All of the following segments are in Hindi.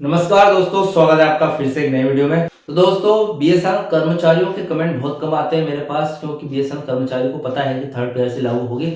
नमस्कार दोस्तों, स्वागत है आपका फिर से एक नई वीडियो में। तो दोस्तों, बीएसएनएल कर्मचारियों के कमेंट बहुत कम आते हैं मेरे पास, क्योंकि बीएसएनएल कर्मचारियों को पता है कि थर्ड पीआरसी लागू होगी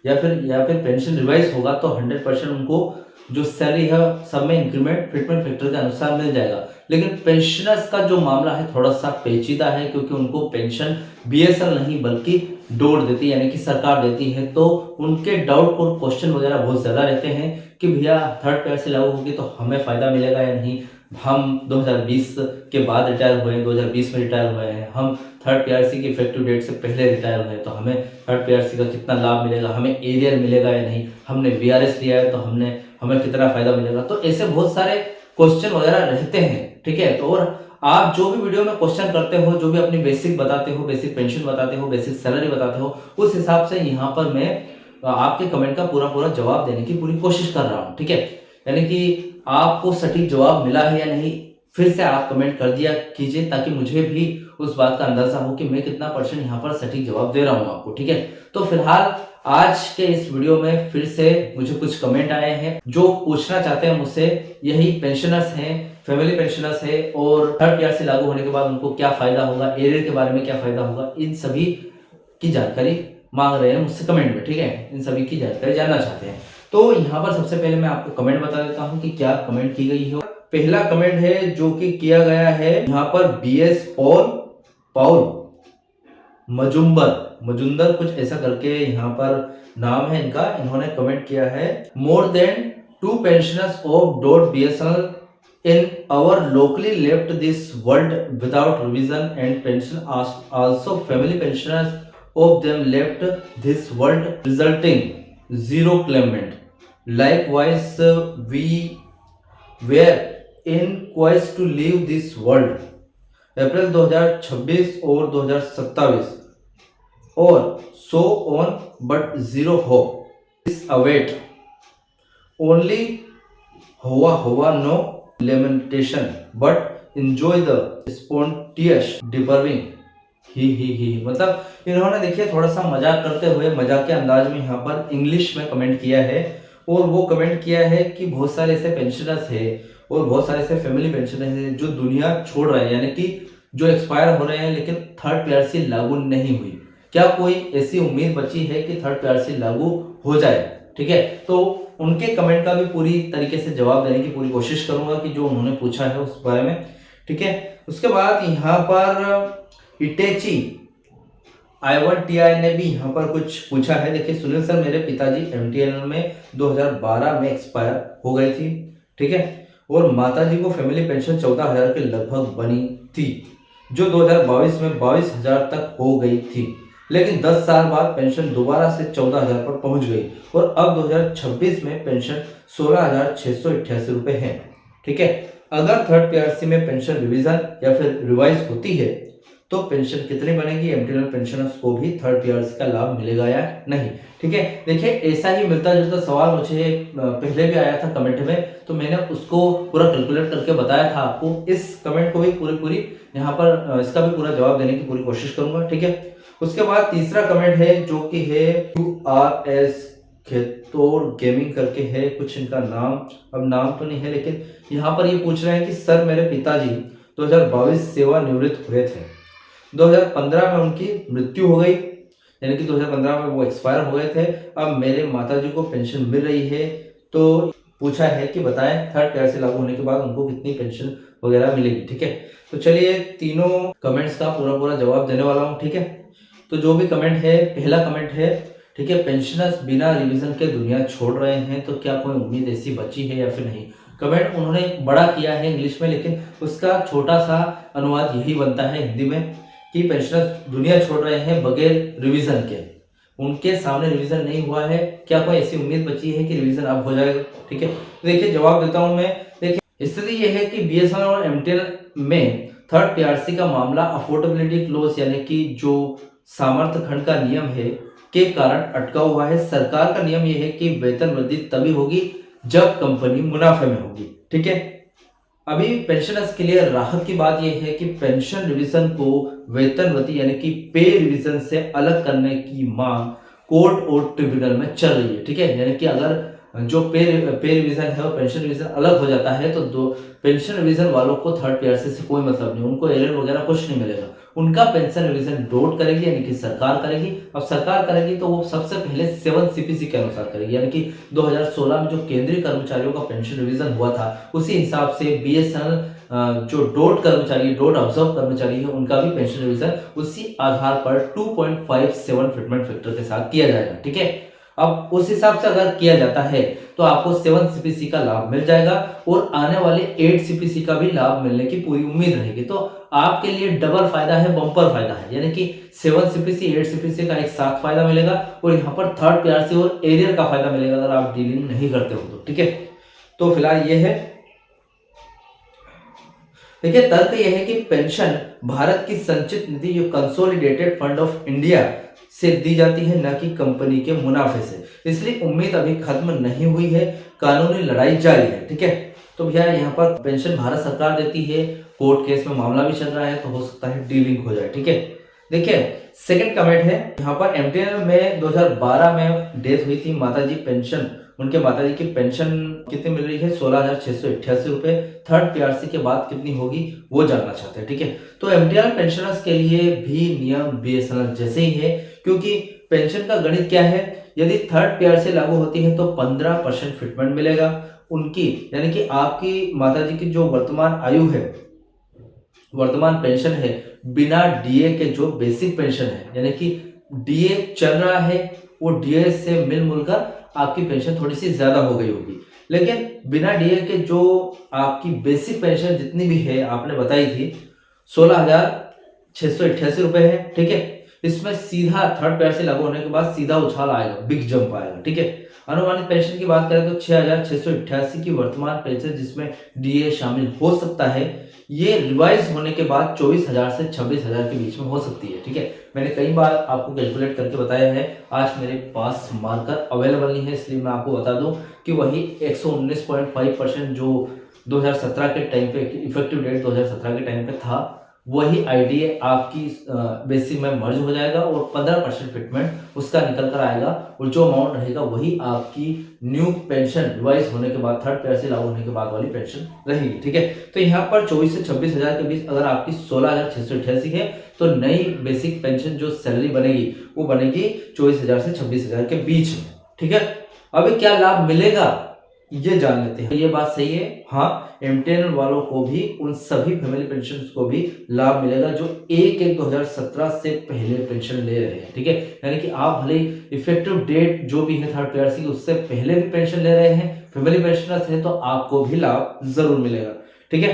या फिर पेंशन रिवाइज होगा तो 100% उनको जो सैलरी है सब में इंक्रीमेंट फिटमेंट फैक्टर के अनुसार मिल जाएगा। लेकिन पेंशनर्स का जो मामला है थोड़ा सा पेचीदा है, क्योंकि उनको पेंशन बीएसएनएल नहीं बल्कि डोड देती है, यानी कि सरकार देती है। तो उनके डाउट और क्वेश्चन वगैरह बहुत ज्यादा रहते हैं कि भैया थर्ड पीआरसी लागू होगी तो हमें फायदा मिलेगा या नहीं। हम 2020 के बाद रिटायर हुए हैं, 2020 में रिटायर हुए हैं, हम थर्ड पीआरसी की इफेक्टिव डेट से पहले रिटायर हुए हैं, तो हमें थर्ड पीआरसी का कितना लाभ मिलेगा, हमें एरियर मिलेगा या नहीं, हमने वीआरएस लिया है तो हमें कितना फायदा मिलेगा। तो ऐसे बहुत सारे क्वेश्चन वगैरह रहते हैं, ठीक है। तो और आप जो भी वीडियो में क्वेश्चन करते हो, जो भी अपनी बेसिक बताते हो, बेसिक पेंशन बताते हो, बेसिक सैलरी बताते हो, उस हिसाब से यहाँ पर मैं आपके कमेंट का पूरा जवाब देने की पूरी कोशिश कर रहा हूँ, ठीक है। यानी कि आपको सटीक जवाब मिला है या नहीं, फिर से आप कमेंट कर दिया कीजिए, ताकि मुझे भी उस बात का अंदाजा हो कि मैं कितना परसेंट यहाँ पर सटीक जवाब दे रहा हूँ आपको, ठीक है। तो फिलहाल आज के इस वीडियो में फिर से मुझे कुछ कमेंट आए हैं जो पूछना चाहते हैं मुझसे। यही पेंशनर्स हैं, फैमिली पेंशनर्स है, और थर्ड पीआरसी लागू होने के बाद उनको क्या फायदा होगा, एरियर के बारे में क्या फायदा होगा, इन सभी की जानकारी मांग रहे हैं मुझसे कमेंट में, ठीक है। इन सभी की जानकारी जानना चाहते हैं। तो यहाँ पर सबसे पहले मैं आपको कमेंट बता देता हूँ कि क्या कमेंट की गई है। पहला कमेंट है जो कि किया गया है यहाँ पर बीएस पॉल मजुंदर कुछ ऐसा करके यहाँ पर नाम है इनका। इन्होंने कमेंट किया है, more than 2 pensioners of dot BSNL in our locally left this world without revision and pension. Also family pensioners of them left this world, resulting zero claimant. Likewise we were in quest to leave this world अप्रैल 2026 और 2027 और so on, but zero hope is await, only हुआ no lamentation, but enjoy the spontaneous departing ही मतलब इन्होंने देखिए थोड़ा सा मजाक करते हुए मजाक के अंदाज में यहाँ पर इंग्लिश में कमेंट किया है। और वो कमेंट किया है कि बहुत सारे ऐसे पेंशनर्स है और बहुत सारे ऐसे फैमिली पेंशनर्स हैं जो दुनिया छोड़ रहे हैं, यानी कि जो एक्सपायर हो रहे हैं, लेकिन थर्ड पीआरसी लागू नहीं हुई। क्या कोई ऐसी उम्मीद बची है कि थर्ड पीआरसी लागू हो जाए, ठीक है। तो उनके कमेंट का भी पूरी तरीके से जवाब देने की पूरी कोशिश करूंगा कि जो उन्होंने पूछा है उस बारे में, ठीक है। उसके बाद यहाँ पर इटेची I1TI ने भी यहाँ पर कुछ पूछा है। देखिए, सुनील सर, मेरे पिताजी एमटीएनएल में 2012 में एक्सपायर हो गई थी, ठीक है, और माताजी को फैमिली पेंशन 14,000 के लगभग बनी थी, जो 2022 में 22,000 तक हो गई थी। लेकिन 10 साल बाद पेंशन दोबारा से 14,000 पर पहुंच गई और अब 2026 में पेंशन 16,688 रुपए है, ठीक है। अगर थर्ड पीआरसी में पेंशन रिवीजन या फिर रिवाइज होती है तो पेंशन कितनी बनेगी, एमटीएनएल पेंशनर्स को भी थर्ड पीआरसी का लाभ मिलेगा या नहीं, ठीक है। देखिए, ऐसा ही मिलता जुलता सवाल मुझे पहले भी आया था कमेंट में, तो मैंने उसको पूरा कैलकुलेट करके बताया था आपको। इस कमेंट को भी पूरी यहाँ पर इसका भी पूरा जवाब देने की पूरी कोशिश करूंगा, ठीक है। उसके बाद तीसरा कमेंट है जो कि है QRS खेतोर गेमिंग करके है कुछ इनका नाम, अब नाम तो नहीं है, लेकिन यहाँ पर ये पूछ रहे हैं कि सर, मेरे पिताजी 2022 सेवानिवृत्त हुए थे, 2015 में उनकी मृत्यु हो गई, यानी कि 2015 में वो एक्सपायर हो गए थे। अब मेरे माताजी को पेंशन मिल रही है, तो पूछा है कि बताएं थर्ड पीआरसी लागू होने के बाद उनको कितनी पेंशन वगैरह मिलेगी, ठीक है। तो चलिए, तीनों कमेंट्स का पूरा जवाब देने वाला हूँ, ठीक है। तो जो भी कमेंट है, पहला कमेंट है, ठीक है, पेंशनर्स बिना रिवीजन के दुनिया छोड़ रहे हैं, तो क्या कोई उम्मीद ऐसी बची है या फिर नहीं। कमेंट उन्होंने बड़ा किया है इंग्लिश में, लेकिन उसका छोटा सा अनुवाद यही बनता है हिंदी में कि पेंशनर्स दुनिया छोड़ रहे हैं बगैर रिवीजन के, उनके सामने रिवीजन नहीं हुआ है, क्या कोई ऐसी उम्मीद बची है कि रिवीजन अब हो जाएगा, ठीक है। तो देखिए, जवाब देता हूं मैं। देखिए, स्थिति यह है कि बीएसएनएल और एमटीएनएल में थर्ड पीआरसी का मामला अफोर्डेबिलिटी क्लोज, यानी कि जो सामर्थ्य खंड का नियम है, के कारण अटका हुआ है। सरकार का नियम यह है कि वेतन वृद्धि तभी होगी जब कंपनी मुनाफे में होगी, ठीक है। अभी पेंशनर्स के लिए राहत की बात यह है कि पेंशन रिवीजन को वेतन वृद्धि यानी कि पे रिवीजन से अलग करने की मांग कोर्ट और ट्रिब्यूनल में चल रही है, ठीक है। यानी कि अगर जो पे रिवीजन है और पेंशन रिवीजन अलग हो जाता है, तो दो पेंशन रिवीजन वालों को थर्ड पीआरसी से कोई मतलब नहीं, उनको एरियर वगैरह कुछ नहीं मिलेगा। उनका पेंशन रिवीजन डोट करेगी, यानी कि सरकार करेगी। अब सरकार करेगी तो वो सबसे पहले 7 सीपीसी के अनुसार करेगी, यानी कि 2016 में जो केंद्रीय कर्मचारियों का पेंशन रिवीजन हुआ था उसी हिसाब से बीएसएनएल जो डोट कर्मचारी, डोट ऑब्जर्व कर्मचारी है, उनका भी पेंशन रिवीजन उसी आधार पर 2.57 फिटमेंट फैक्टर के साथ किया जाएगा। ठीक है, अब उस हिसाब से अगर किया जाता है तो आपको 7 सीपीसी का लाभ मिल जाएगा और आने वाले 8 सीपीसी का भी लाभ मिलने की पूरी उम्मीद रहेगी। तो आपके लिए डबल फायदा है, बम्पर फायदा है, यानी कि 7 सीपीसी 8 सीपीसी का एक साथ फायदा मिलेगा और यहाँ पर थर्ड पीआरसी और एरियर का फायदा मिलेगा अगर आप डीलिंग नहीं करते हो तो। ठीक है, तो फिलहाल ये है। देखिए, तर्क यह है कि पेंशन भारत की संचित निधि जो कंसोलिडेटेड फंड ऑफ इंडिया से दी जाती है, न कि कंपनी के मुनाफे से, इसलिए उम्मीद अभी खत्म नहीं हुई है, कानूनी लड़ाई जारी है। ठीक है, तो भैया यहाँ पर पेंशन भारत सरकार देती है, कोर्ट केस में मामला भी चल रहा है, तो हो सकता है डीलिंग हो जाए। ठीक है, देखिए सेकंड कमेंट है यहाँ पर, एमटीएनएल में 2012 में डेथ हुई थी माताजी पेंशन, उनके माताजी की पेंशन कितनी मिल रही है? 16,688 रुपए। थर्ड पीआरसी के बाद कितनी होगी वो जानना चाहते हैं। ठीक है, तो एमटीएनएल पेंशनर्स के लिए भी नियम बीएसएनएल जैसे ही है, क्योंकि पेंशन का गणित क्या है, यदि थर्ड पीआरसी लागू होती है तो 15% फिटमेंट मिलेगा उनकी, यानी कि आपकी माताजी की जो वर्तमान आयु है, वर्तमान पेंशन है, बिना डीए के जो बेसिक पेंशन है, यानी कि डीए चल रहा है, वो डीए से मिल कर आपकी पेंशन थोड़ी सी ज्यादा हो गई होगी, लेकिन बिना डीए के जो आपकी बेसिक पेंशन जितनी भी है आपने बताई थी 16,688 रुपए है। ठीक है, इसमें सीधा थर्ड पीआरसी लागू होने के बाद सीधा उछाल आएगा, बिग जंप आएगा। ठीक है, अनुमानित पेंशन की बात करें तो 6,688 की वर्तमान पेंशन जिसमें डीए शामिल हो सकता है, ये रिवाइज होने के बाद 24,000 से 26,000 के बीच में हो सकती है। ठीक है, मैंने कई बार आपको कैलकुलेट करके बताया है, आज मेरे पास मार्कर अवेलेबल नहीं है, इसलिए मैं आपको बता दूं कि वही 119.5% जो 2017 के टाइम पे, इफेक्टिव डेट 2017 के टाइम पे था, वही आईडीए आपकी बेसिक में मर्ज हो जाएगा और 15% फिटमेंट उसका निकल कर आएगा और जो अमाउंट रहेगा वही आपकी न्यू पेंशन रिवाइज होने के बाद, थर्ड पीआरसी लागू होने के बाद वाली पेंशन रहेगी। ठीक है, तो यहाँ पर 24 से 26,000 के बीच अगर आपकी 16,688 है तो नई बेसिक पेंशन जो सैलरी बनेगी वो बनेगी 24,000 से 26,000 के बीच में। ठीक है, अभी क्या लाभ मिलेगा ये जान लेते हैं। ये बात सही है, हाँ, एमटीएनएल वालों को भी, उन सभी फैमिली पेंशन को भी लाभ मिलेगा जो 1/1/2017 से पहले पेंशन ले रहे हैं। ठीक है, यानी कि आप भले इफेक्टिव डेट जो भी है थर्ड पीआरसी की उससे पहले भी पेंशन ले रहे हैं, फैमिली पेंशनर्स हैं, तो आपको भी लाभ जरूर मिलेगा। ठीक है,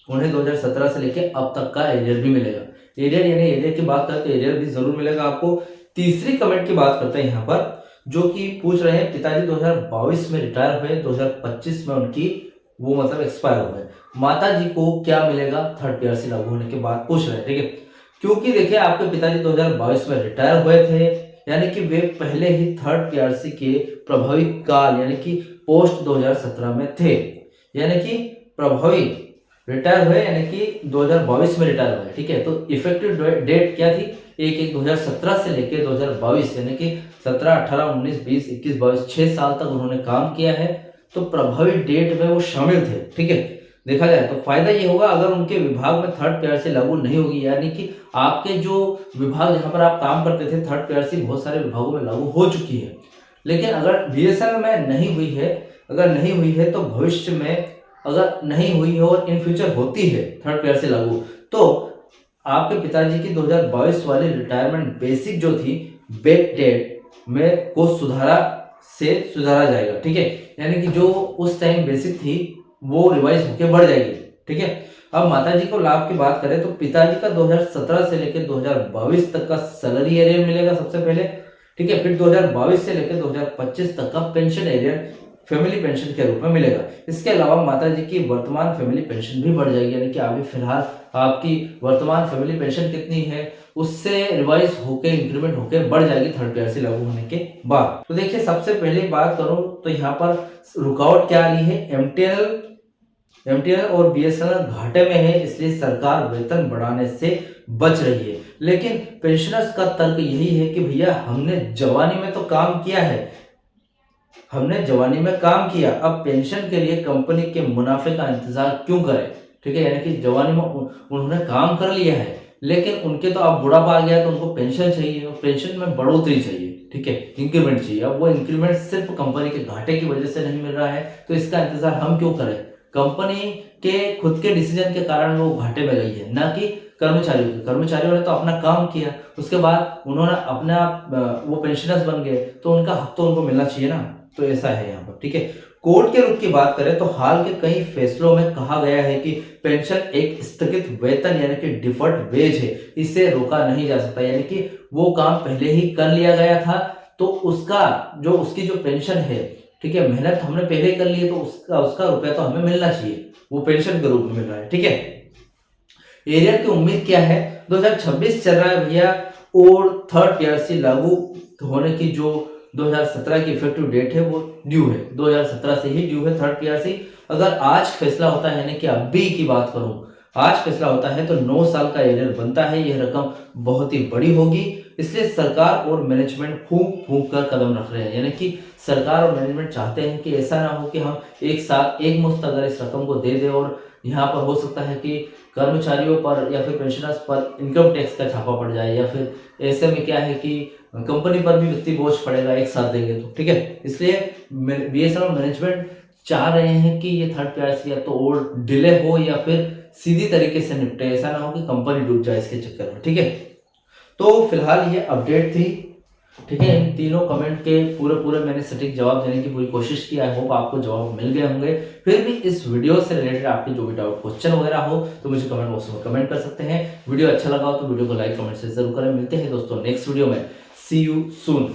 उन्हें 2017 से लेके अब तक का एरियर भी मिलेगा। एरियर यानी एरियर की बात करें तो एरियर भी जरूर मिलेगा आपको। तीसरी कमेंट की बात करते हैं यहाँ पर, जो कि पूछ रहे हैं पिताजी 2022 में रिटायर हुए, 2025 में उनकी वो मतलब एक्सपायर हो गए, माता जी को क्या मिलेगा थर्ड पीआरसी लागू होने के बाद, पूछ रहे हैं। ठीक है, क्योंकि देखिए आपके पिताजी 2022 में रिटायर हुए थे, यानी कि वे पहले ही थर्ड पीआरसी के प्रभावी काल यानी कि पोस्ट 2017 में थे, यानी कि प्रभावी रिटायर हुए यानी कि 2022 में रिटायर हुए। ठीक है, तो इफेक्टिव डेट क्या थी? 1/1/2017 से लेकर 2022, यानी कि 17, 18, 19, 20, 21, 22 6 साल तक उन्होंने काम किया है, तो प्रभावी डेट में वो शामिल थे। ठीक है, देखा जाए तो फायदा ये होगा अगर उनके विभाग में थर्ड पीआरसी लागू नहीं होगी, यानी कि आपके जो विभाग जहां पर आप काम करते थे थर्ड पीआरसी बहुत सारे विभागों में लागू हो चुकी है, लेकिन अगर बीएसएनएल में नहीं हुई है, अगर नहीं हुई है तो भविष्य में अगर नहीं हुई है और इन फ्यूचर होती है थर्ड पीआरसी लागू, तो आपके पिताजी की 2022 वाली रिटायरमेंट बेसिक जो थी बैक डेट में को सुधारा जाएगा। ठीक है, यानी कि जो उस टाइम बेसिक थी वो रिवाइज होकर बढ़ जाएगी। ठीक है, अब माताजी को लाभ की बात करें तो पिताजी का 2017 से लेकर 2022 तक का सैलरी एरियर मिलेगा सबसे पहले। ठीक है, फिर 2022 से लेकर 2025 तक का पेंशन एरियर फैमिली पेंशन के रूप में मिलेगा। इसके अलावा माताजी की वर्तमान फैमिली पेंशन भी बढ़ जाएगी, यानी कि अभी फिलहाल आपकी वर्तमान फैमिली पेंशन कितनी है उससे रिवाइज होके इंक्रीमेंट होके बढ़ जाएगी थर्ड पीआरसी लागू होने के बाद। तो देखिए, सबसे पहले बात करूं तो यहाँ पर रुकावट क्या आ रही है, एमटीएनएल और बीएसएनएल घाटे में है, इसलिए सरकार वेतन बढ़ाने से बच रही है। लेकिन पेंशनर्स का तर्क यही है कि भैया हमने जवानी में तो काम किया है, हमने जवानी में काम किया, अब पेंशन के लिए कंपनी के मुनाफे का इंतजार क्यों करें। ठीक है, यानी कि जवानी में उन्होंने काम कर लिया है, लेकिन उनके तो अब बुढ़ापा आ गया है, तो उनको पेंशन चाहिए और पेंशन में बढ़ोतरी चाहिए। ठीक है, इंक्रीमेंट चाहिए। अब वो इंक्रीमेंट सिर्फ कंपनी के घाटे की वजह से नहीं मिल रहा है, तो इसका इंतजार हम क्यों करें। कंपनी के खुद के डिसीजन के कारण वो घाटे में गई है, ना कि कर्मचारियों ने तो अपना काम किया, उसके बाद उन्होंने अपना वो पेंशनर्स बन गए, तो उनका हक तो उनको मिलना चाहिए ना। तो ऐसा है यहाँ पर। ठीक है, कोर्ट के रुख की बात करें तो हाल के कई फैसलों में कहा गया है कि पेंशन एक स्थगित वेतन यानी कि डिफर्ड वेज है, इसे रोका नहीं जा सकता। यानी कि वो काम पहले ही कर लिया गया था, तो उसकी जो पेंशन है, ठीक है, मेहनत हमने पहले कर ली है, तो उसका रुपया तो हमें मिलना चाहिए, वो पेंशन के रूप में मिल रहा है। ठीक है, एरियर की उम्मीद क्या है, 2026 चल रहा है भैया, और थर्ड पीआरसी लागू होने की जो 2017 की इफेक्टिव डेट है वो ड्यू है, 2017 से ही ड्यू है थर्ड पीआरसी। अगर आज फैसला होता है, यानी कि अभी की बात करूं, आज फैसला होता है तो 9 साल का एरियर बनता है, यह रकम बहुत ही बड़ी होगी। इसलिए सरकार और मैनेजमेंट फूंक फूंक कर कदम रख रहे हैं, यानी कि सरकार और मैनेजमेंट चाहते हैं कि ऐसा ना हो कि हम एक साथ एक मुश्त अगर इस रकम को दे दें, और यहाँ पर हो सकता है कि कर्मचारियों पर या फिर पेंशनर्स पर इनकम टैक्स का छापा पड़ जाए, या फिर ऐसे में क्या है कि कंपनी पर भी वित्तीय बोझ पड़ेगा एक साथ देंगे तो। ठीक है, इसलिए बीएसएनएल मैनेजमेंट चाह रहे हैं कि ये थर्ड पीआरसी या तो और डिले हो या फिर सीधी तरीके से निपटे, ऐसा ना हो कि कंपनी डूब जाए इसके चक्कर में। ठीक है, तो फिलहाल ये अपडेट थी। ठीक है, इन तीनों कमेंट के पूरे मैंने सटीक जवाब देने की पूरी कोशिश की। आई होप आपको जवाब मिल गए होंगे। फिर भी इस वीडियो से रिलेटेड आपके जो भी डाउट क्वेश्चन वगैरह हो तो मुझे कमेंट बॉक्स में कमेंट कर सकते हैं। वीडियो अच्छा लगा हो तो वीडियो को लाइक कमेंट से जरूर करें। मिलते हैं दोस्तों नेक्स्ट वीडियो में। सी यू सून।